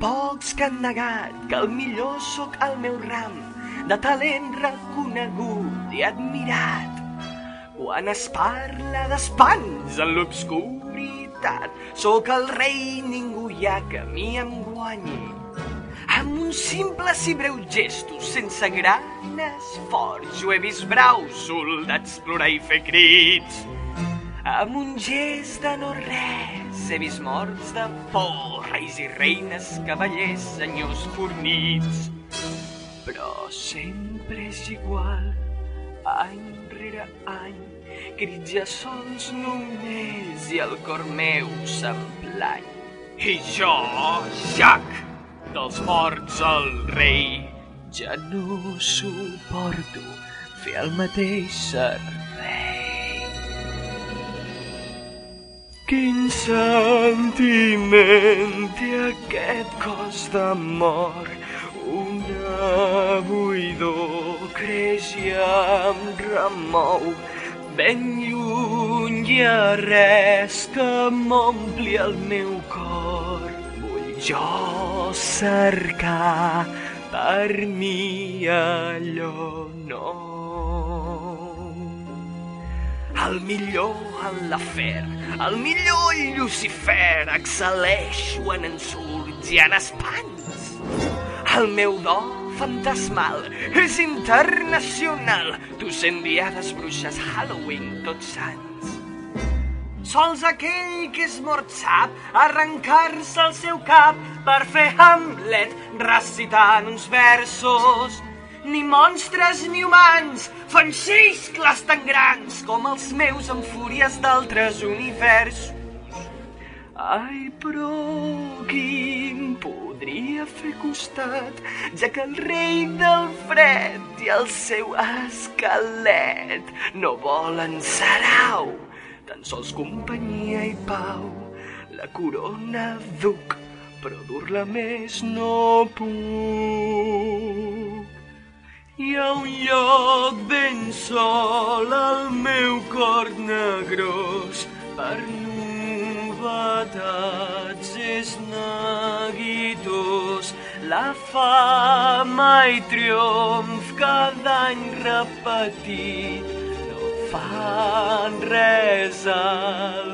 pocs que han negat que el millor sóc al meu ram, de talent reconegut i admirat. Quan es parla d'espans en l'obscuritat, sóc el rei, ningú hi ha que a mi em guanyi. Amb un simples i breus gestos, sense gran esforç, jo he vist braus soldats plorar i fer crits. Amb un gest de no res, he vist morts de por, reis i reines, cavallers, senyors fornits. Però sempre és igual, any rere any, crits ja sols només i el cor meu s'emplany. I jo, Jack, dels morts el rei, ja no suporto fer el mateix servei. Quin sentiment té aquest cos de mort, una buidor creix i em remou. Ben lluny hi ha res que m'ompli el meu cor. Vull jo cercar per mi allò nou. El millor en l'afer, el millor Llucifer, excel·leixo en ensurts i en espans. El meu do fantasmal és internacional, tu sent diades, bruixes, Halloween, tots sants. Sols aquell que és mort sap arrencar-se el seu cap per fer Hamlet recitant uns versos. Ni monstres ni humans fan xiscles tan grans com els meus en fúries d'altres universos. Ai, però qui em podria fer costat, ja que el rei del fred i el seu esquelet no volen sarau, tan sols companyia i pau. La corona duc, però dur-la més no puc. Hi ha un lloc ben sol al meu cor negrós, per novetats és neguitós. La fama i triomf cada any repetit no fan res al